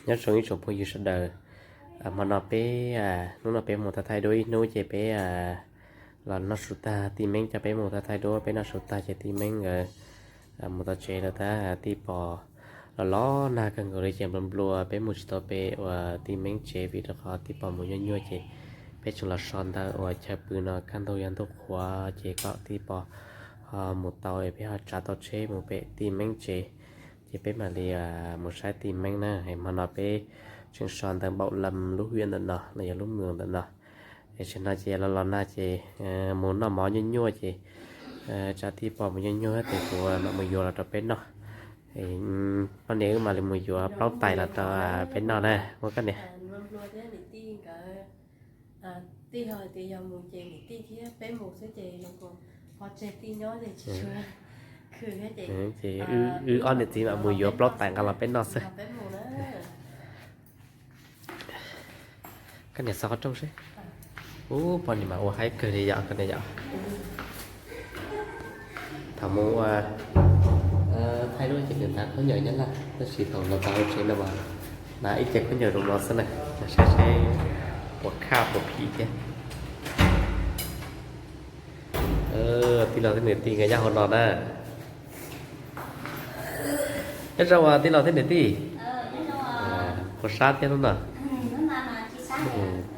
nhớ số ít số bao nhiêu số đời mà nó bé nó bé một thay đổi nó chỉ bé là nó sụt ta tìm mình cho bé một thay đổi bé nó sụt ta chỉ tìm mình một ta chơi là ta tìm bỏ là nó na cần người chơi bấm lùa bé một số bé và tìm mình chơi vì nó khó tìm bỏ một nhân nhua chơi bé chúng là son ta và chơi bự nó căn đầu yên tốt quá chơi có tìm bỏ một tàu bé họ trả tàu chơi một bé tìm mình chơi chỉ bé mà đi một sai tìm mình nè hay mà nó bé chuyện son thằng bậu lầm lúc huyên đợt nọ là giờ lúc mường đợt nọ để chuyện nào chị là na chị muốn nó mỏ nhân nhua chị trả thì bỏ một nhân nhua thì của nó mới vô là cho bé nọ thì con nếu mà mình mới vô bóc tay là cho bé nọ nè một cái này tí hồi thì giờ mùi chè tí kia bé mùi sẽ chè nó còn họ chè tí nhói thì chị chưaคือแค่เจ๊chị on thì chị mà mùi vô bóc tay là bé nọ thôi cái này sao trong đấy bọn này mà hay cười đi dạo cái này dạo thằng mua thay đổi chỉ người ta có nhờ nhất là nó chỉ thầu là tao trên là bảo là ít cái có nhờ đồng nó thế này sẽ một khao một phí chứ thì là thế này thì người nhà họ nói nè hết rồi thì là thế này thì có sát thế không nào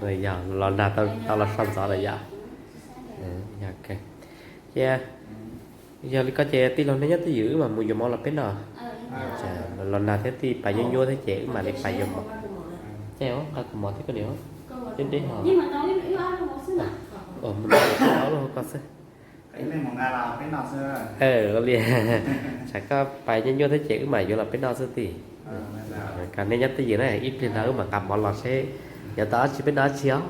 rồi giờ lo na tao là son gió rồi giờ ok yeah giờ có chè tí lo nó nhất tí giữ mà mùi dầu món là cái nào lo na thế tí phải vô vô thế chè mà để phải vô một chè không ta còn món thế có điều trên đấy hả nhưng mà nói cái nữa nó một xíu nào mình nói luôn có xí cái này một ngày là cái nào xưa có liền sẽ có phải vô thế chè mà vô là cái nào xí tí cả nên nhất tí giữ này ít lên đó mà cầm món lọt sẽ giờ đó chỉ biết đó chiếu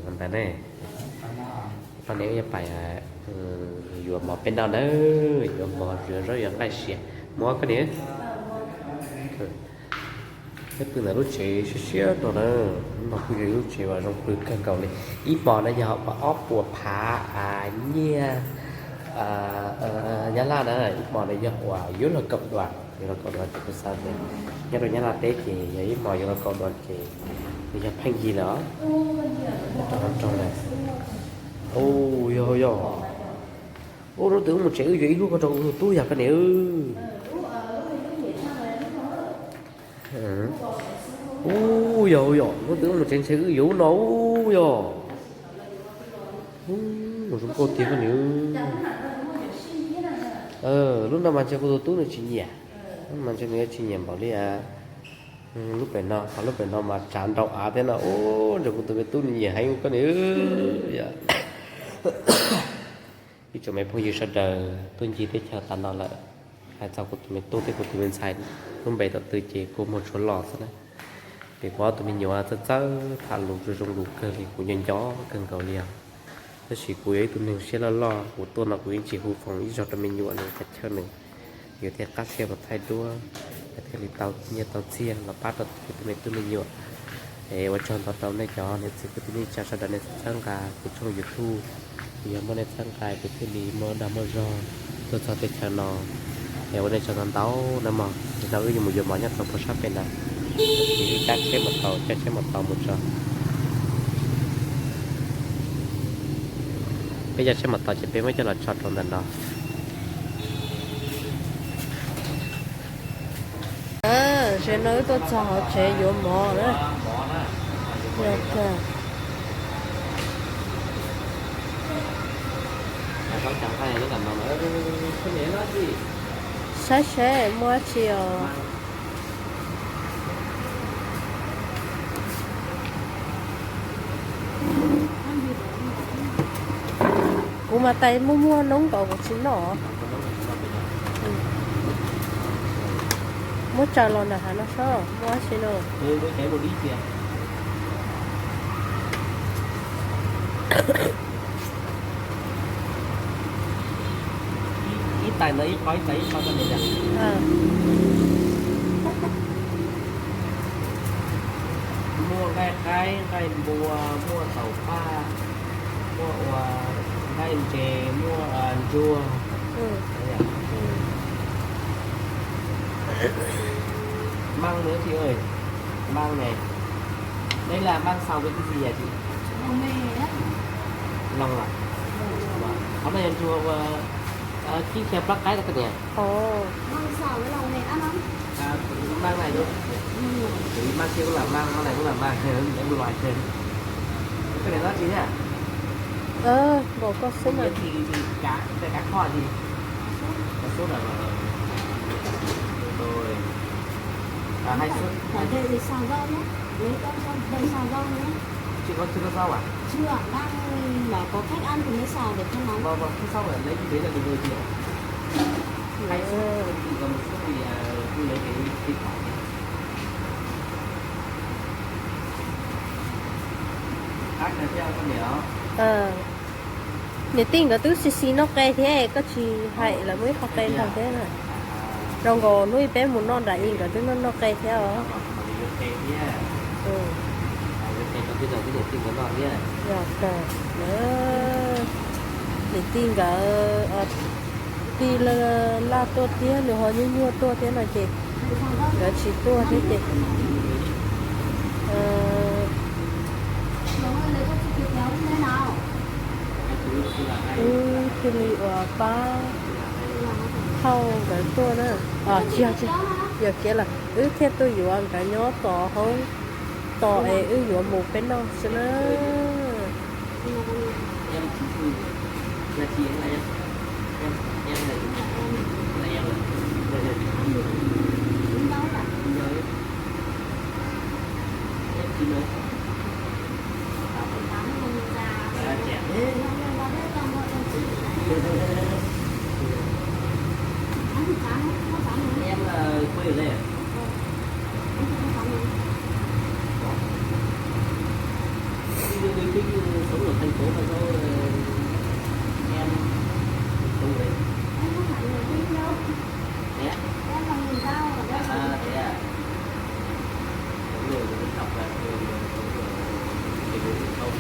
còn tại này con nếu như phải vừa mò bên nào nữa vừa mò rửa rồi giờ lại xịt mua cái đấy cái từ là lúc chị xíu rồi đó nó cứ lúc chị vào trong cứ cần cầu này ít mò nó giờ họ bảo ốp bùa phá nhia nhá la nữa ít mò này giờ wow dưới là cộng đoàn thì là cộng đoàn thì sao vậy nhá rồi nhá la té chị vậy mò giờ là cộng đoàn chị thì giờ phanh gì đó trong này nó tưởng một chữ gì luôn có trong túi giặt cái này nó tưởng một chữ vũ nấu một số cô tiếng cái này lúc nào mà cho cô túi nó chỉ nhẹ mà cho người chỉ nhẹ bảo đi lúc bên nó mà tràn rộng thế nào rồi cô tôi túi nhẹ hay cái này thì chỗ mấy phong như sao đời tôi chỉ thấy chờ tàn nó là hay sao của tụi mình tôi thì của tụi mình xài không bày tập từ chỉ của một số lò thôi đấy để qua tụi mình nhiều rất thả lục rồi trong lục cơ thì của nhân chó cần cầu liền cái chỉ của ấy tụi mình sẽ lo của tôi là của anh chỉ khu phòng ít cho tụi mình nhiều này cách chơi này nhiều theo các xe và thay đua theo lịch tàu như tàu xe là bắt được tụi mình nhiều để vào trong tàu này cho nên sẽ tụi mình cho sau đó nên sang cả của trong YouTube giờ mới nên sang cài cái thứ gì mới đã mới rồi tôi cho cái channel đểวันนี้cho tao tao nằm mà tao cứ dùng một giờ mở nhá tao có sắp bên này thì chắc xếp một tàu một giờ bây giờ xếp một tàu chỉ biết mấy cho là chọn trong đàn đó sẽ nói tôi cho họ chạy vô mò đấy được có chẳng phải nó làm nó cái này nó gì sẽ mua chiều cũng mà tay mua nóng cậu một xíu nọ mua trà lon là hả nó sao mua xíu nọ với cái body kìa tài lấy khói cái này nè mua cái mua tàu pha mua cái chè mua chua măng nữa chị ơi, măng này, đây là măng xào với cái gì hả chị? Lòng mè á. Lòng à? Hôm nay em chua chiếc xe plug cái cái này. Ồ. Măng xào với lòng mè ăn không? Măng này luôn. Măng kia cũng là măng này cũng là măng, em loại trên. Cái này nó gì nhá? Bộ có số mà. Thì cá kho gì? Có sốt là rồi. Hai sốt. Ở đây thì xào rau nhé. Lấy con đây xào rau nhé. Chưa có rau à? Chưa, đang mà có khách ăn thì mới xào để cho nóng. Vâng, thế sau rồi lấy như thế là được rồi chị ạ. Hay sốt thì còn một số thì lấy cái thịt bò. Khác là theo con đéo. Nếu tin có thứ xí nó cây thế có chỉ hay là mới học cây thằng thế này. Rồi còn nuôi bé muốn non đại in cả thứ nó cây thế hả? Bây giờ cái để tin có non nhé. Dạ trời. Để tin cả đi là to thế nếu họ như mua to thế này chị. Đó chỉ to thế chị. Thì lì ở ba thâu cái tua nữa chưa giờ kia là thế tôi dụ ăn cái nhó to hơn to ấy dụ một bên đâu cho nó Em là chị là em là em em chị nữa em là quê ở đây à? Cái sống ở thành phố mà sao em sống ở đây? Thế à? Thế à? Có người cũng học là cái bố không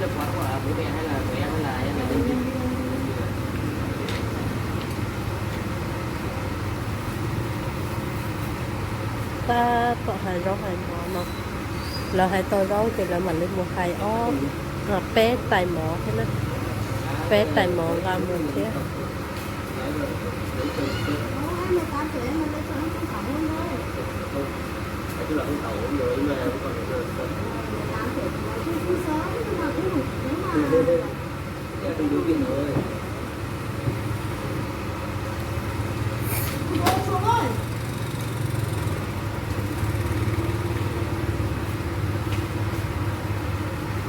là quán của bố mẹ hay là của em hay là nhân viên? ta có hai rau hai mỏ mà là hai to rau thì là mình lên một hai ó bé tài mỏ thế đó bé tài mỏ ra một thế Chứ là không tàu rồi mà còn đừng điều kiện rồi.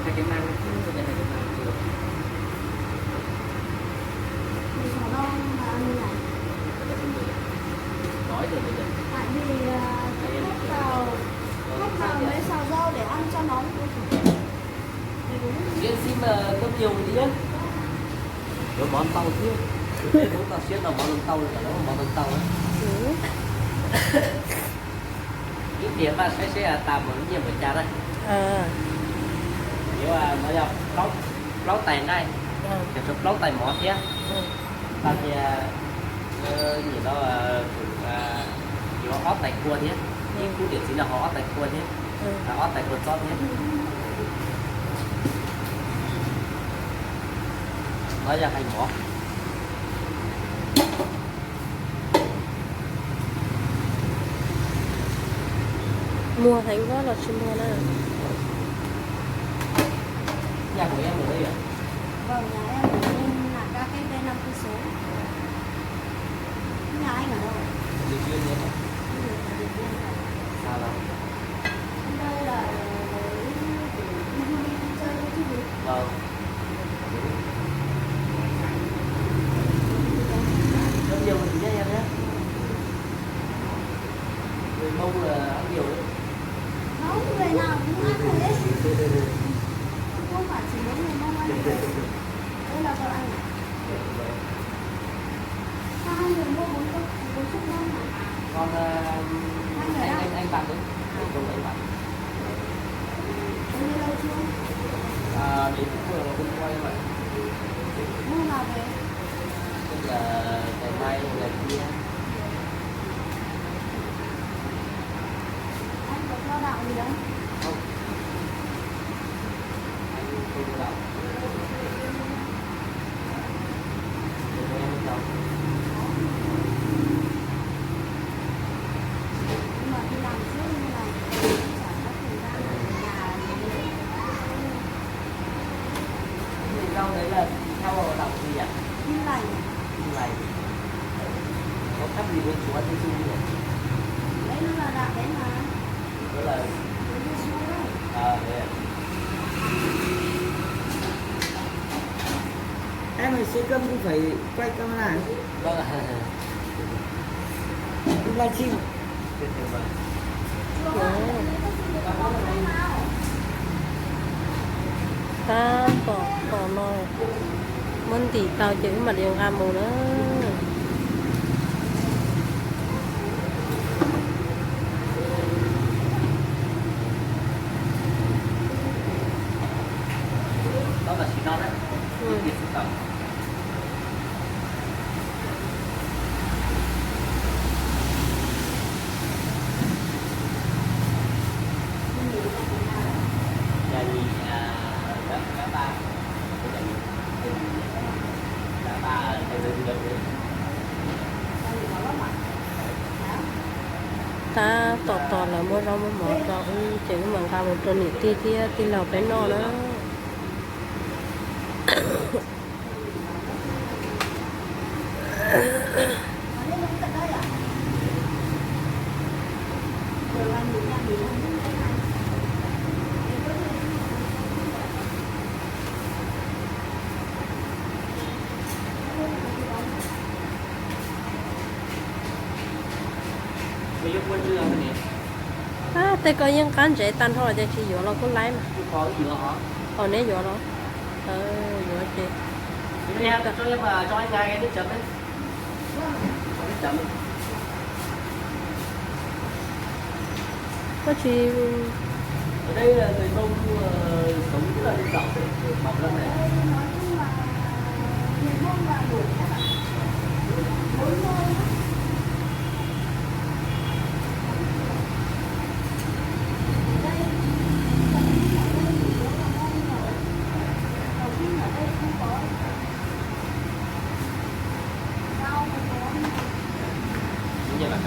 Hai cái mang nói rồi bây giờ tại vì khách vào mấy xào rau để ăn cho nóng Diễn xin có nhiều tí nhé. Có món tàu chứ. Muốn tàu xuyên là món tàu là nó món tàu ấy. Những điểm mà sẽ tạm một nhiều một trà đây. Nếu mà nó là lấu tay này. Cái số lấu tay món nhé. Tại vì nhìn nó kiểu ót tay cua nhé. Nhưng cú điểm chính là họ ót tay cua nhé. Ót tay cua chót nhé. Nó ra hành mỏ. mua thành quá là xin mua nè Nhà của em ở đây à? vâng nhà em ở bên là các cái bên 5 cây số nhà anh ở đâu Điện Biên nhé. Sao đâu? đây là chơi cái gì Vâng. Rất nhiều mình nhé em nhé. Người Mông là ăn nhiều đấy. không người nào cũng ăn hết không phải chỉ mỗi người Mông ăn đây là vợ anh sao hai người mua bốn suất ngon hả Còn anh bạn đấy. Không anh bạn. anh đi đâu chưa Đến vừa là hôm qua em ạ. mua nào về rau đấy là theo đọc gì ạ? Như này Như này. Có cách gì với chúa Giêsu nhỉ? đấy nó là đạp đấy mà Đó là Chúa Giêsu đấy. đấy ạ. Em phải xe cơm cũng phải quay camera. Vâng ạ. Livestream. ta tỏ nói mình thì tao chữ mà điều ham mù nữa Đó là xì non đấy. Ừ. Thịt xì non. Nhà gì đã ba đã ba theo đơn đơn đấy. ta tỏ là mua rau mua mỏ tỏ chữ mà ta một tuần thì thì lào bé nó đó Ở đây nó tận đây à? Rồi là nghỉ nhà nghỉ không biết thế này. Bây giờ quân chưa cái này. thế có những cái dễ tan thôi để chỉ dụ nó cũng lấy mà Có gì nữa hả? còn nếu dụ nó dụ chị Cho em cho anh ngay nước chấm đấy. Nước chấm. có chị Ở đây là người Mông sống rất là rộng mọc lên này. Nói chung là người Mông là nổi các bạn. Mỗi nơi á. Đây, đầu tiên ở đây không có rau mà có Đúng như là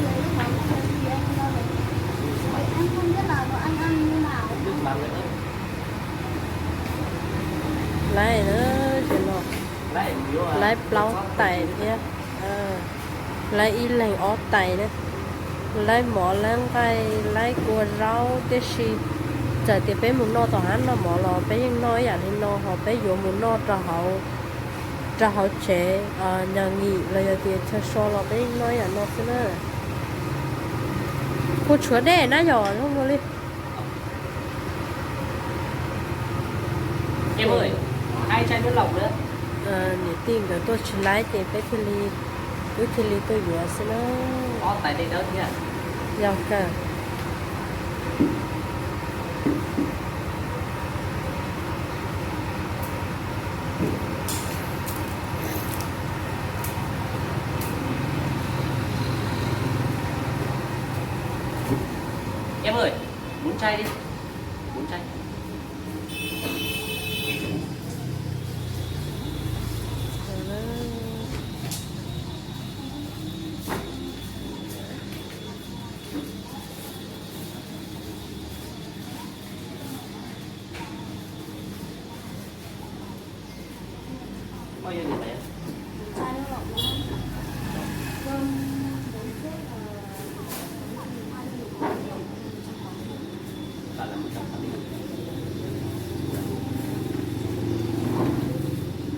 lấy món ăn gì anh ra đấy. Em không biết là nó ăn như nào. nước mắm nữa. lấy nữa chị nó Lại nhiều à. lấy plau tẩy nhé lấy y lành ó tẩy nữa lấy mỏ lên cái lấy cua rau cái gì giờ thì bé muốn no tỏ hắn nó mỏ lò bé nhưng nói à thì no họ bé dụ muốn no cho họ trẻ nhà nghỉ là giờ thì cho so lò bé nói à nó thế nữa cô chúa đẻ nó nhỏ không có đi Em ơi, 2 chai nước lọc nữa. để tìm cái tôi chỉ lấy thì bé thì li tôi vừa xin nó Có tại đây đó nha. giàu cả Em ơi, 4 chai đi. 4 chai. Bao nhiêu tiền này? Chai nước lọc nữa. Cơm bốn xếp Là 180.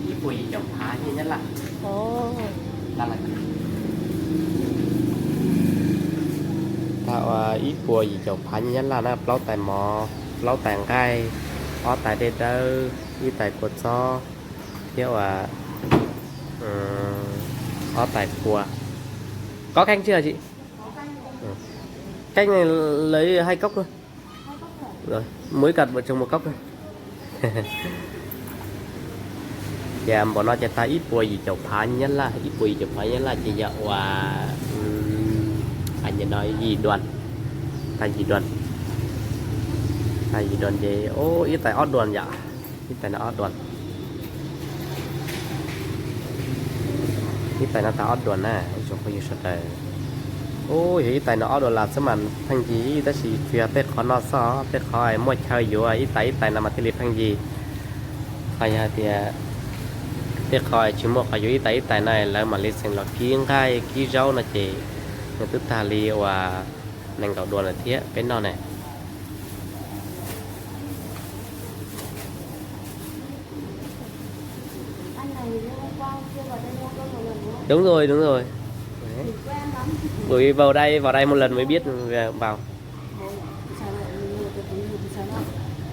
Cái quỳ chồng phá như nhất là ồ là tạo ít bùa gì chụp phải như là nó lâu tại mò lâu tàn gai ó tại đây đâu đi tại cột so kiểu ó tại bùa có canh chưa chị canh này lấy 2 cốc thôi rồi mới cặt vợ chồng 1 cốc thôi dạ bọn nó cho ta ít bùa gì chụp phải nhất là ít bùa gì chụp phải nhất là chị dạo anhจะnói gì đoàn tại gì đoàn gì ô ít tại ót đoàn dạ ít tại nó ót đoàn ít tại nó ta ót đoàn nè cho coi như sao trời ô ôi ý tại nó đồ là sớm mà thằng gì ta chỉ phía tết khó nó xó tết khó ai mua chơi vô ý tại là mà thì liệt thằng gì hay thì tết khó chỉ mua khó ý tại này là mà liệt thành là kiêng gai kí rau là chỉ người tức ta li và nành gạo đồ là thiết bên nó này Anh này hôm qua chưa vào đây mua cơm một lần nữa. đúng rồi đấy. Thì quen lắm. Bởi vào đây một lần mới biết vào Sao lại nhiều cái thứ gì sao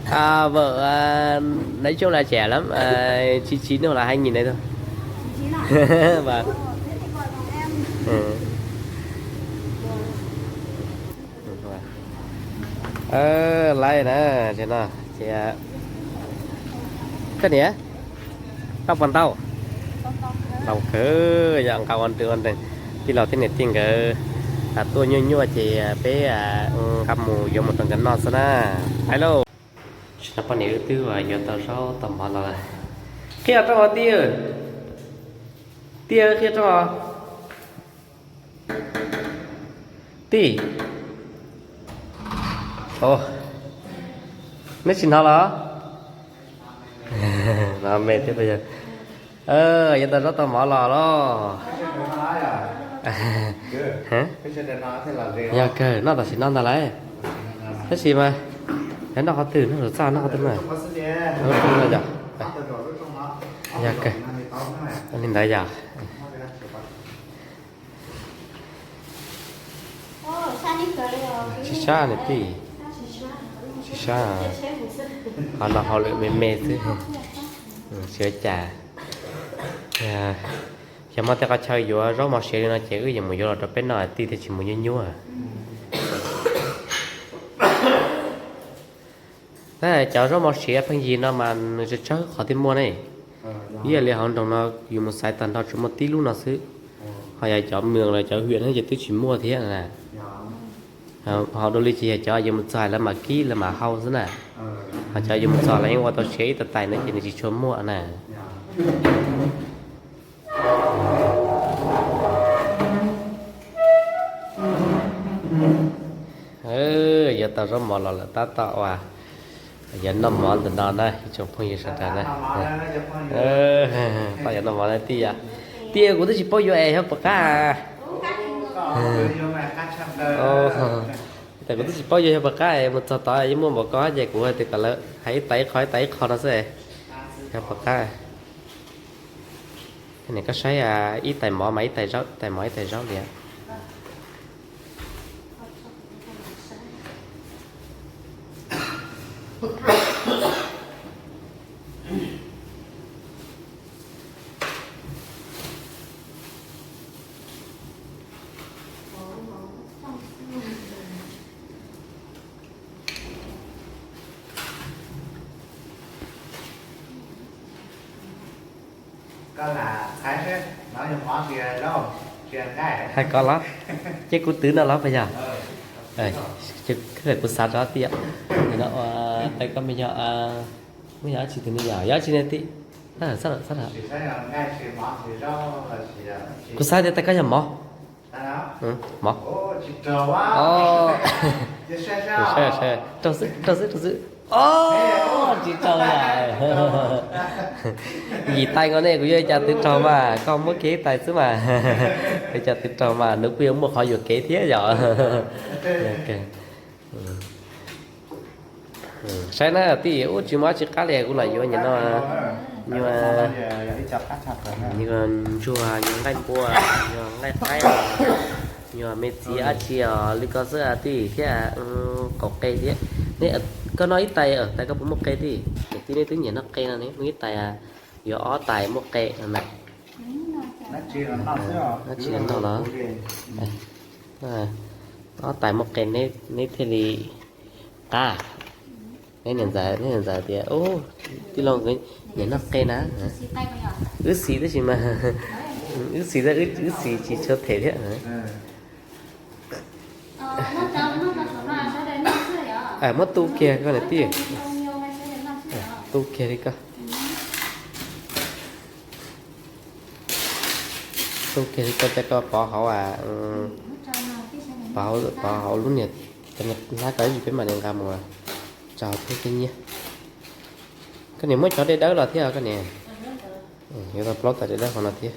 lại? vợ nói chung là trẻ lắm 99 hoặc là 2000 đấy thôi Chí lại. và Thế thì gọi bằng em. ừ. Lại nè chị nào chị cái này tóc bằng tao tao cứ dạng cao ăn từ ăn đây thì là thế này tiếng cái tôi như chị bé cầm mù dùng một tuần cảnh non sana hello nó có nếu tư và giờ tao sao tầm bao là khi ở trong tia khi trong tì ô nó xin nó đó nó mệt thế bây giờ giờ tao rất tao mở lò đó hả cái xe đèn nó thế là gì nhà cờ nó là xin non ta lấy thế gì mà thế nó có từ nó rồi sao nó có từ này không có xe đèn nó không là gì nó từ rồi trong nó nhà cờ anh nhìn thấy giờ Ồ, sao đi cười rồi? xa này tí xa họ lại mê thế sữa trà giờ mà ta có chơi vô rất mà sữa nó chỉ cái gì mà vô là bên nào tí thì chỉ muốn nhua thế là cháu rất mà sữa phần gì nó mà rất chắc khó tìm mua này bây giờ họ trong nó dùng một sải tàn đó chỉ một tí lúc nào xứ họ giờ cháu mường là cháu huyện hay giờ tôi chỉ mua thế này họ đôi khi chỉ cho dùng một sải là mà kỹ là mà hao thế này họ cho dùng một sải là những qua tao chế tao tài nó chỉ cho mua này giờ tao rất mò là ta tạo giờ nó mò từ đó đây trong phong gì sản này tao giờ nó mò này tia của tôi chỉ bao nhiêu hết bậc cả tại của tôi chỉ bao nhiêu hết bậc cả một tao tao muốn một có gì của thì cả lỡ hãy tẩy khó nó sẽ hết bậc cả cái này có sai ít tài mỏ mấy tài rau vậy có là thái hết nói như hóa kia đâu chuyện cái hay có lắm chứ cô tứ nó lắm bây giờ chứ cái này cô sát đó tiệm thì nó tay có bây giờ chỉ từ bây giờ chỉ nên tí sát hả chỉ thấy là ngay chỉ mỏ thì đâu là chỉ cô sát thì tay có nhầm mỏ ừ mỏ ô chỉ trâu quá chỉ xe trâu giữ chị trâu à gì tay con này của tôi cha tự trâu mà con mới kế tay chứ mà để cha tự trâu mà nước bia một họ vừa kế thế rồi ok sai nó tí út chỉ mới chỉ cá lẻ cũng là vô nhìn nó nhưng mà như chua những cái bùa những cái thái nhưng mà mấy chị ăn chiều lý có sữa tí thế có cây thế nè có nói tay ở tay có một cây đi tí này tiếng nhỉ nó cây là đấy mấy tay gió tay một cây này nó chỉ là nó đó nó tay một cây này thế thì này nhận ra thì ô tí lòng cái nhỉ nó cây ná ướt xí đấy chị mà ướt xí chỉ cho thể thế mất tu kia coi này tí tu kia đi coi tu kia đi coi cho có họ bảo luôn nhỉ cái này lá cái gì cái mà đèn cam mà chào thế cái nhé cái này mới cho đây đó là thế à cái này người ta plot tại đây đó còn là thế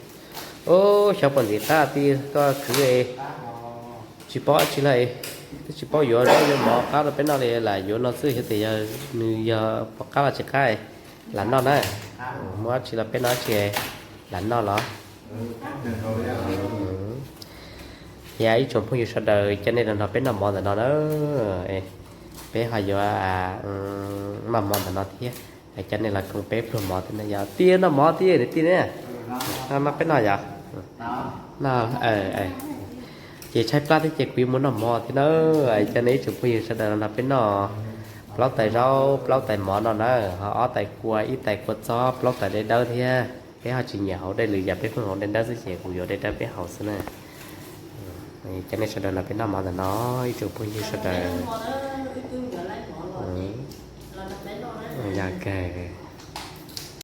ô sao còn gì ta thì có cứ ấy chỉ bỏ chỉ lại chỉ bỏ vô đó nhưng mà cá là bên nó là vô nó xứ thì giờ cá là chỉ cái là nó đấy mà chỉ là bên nó chỉ là nó đó dạ ý chồng phong sao đời cho nên là nó bên nó mòn là nó đó bé họ vô mà mòn là nó thế cho nên là con bé luôn mòn thì nó giờ tia nó mòn tia để tia nè nó bên nó giờ nó chịใช้ plat ที่เจ็บวิมุนหมอที่เนอะไอ้เจ้านี้จุดผู้หญิงแสดงนับเป็นหนอปลอกแต่เราปลอกแต่หมอนอนเนอะเขาอ้อแต่กลัวอีแต่กดซ้อปลอกแต่ได้เด้อที่cái họ chỉ nhà họ đây lười dập cái phương họ đến đó sẽ sẽ của đây đây cái họ xưa này cho nên sau đó là cái nào mà là nói chụp bao nhiêu sau đó dạ kề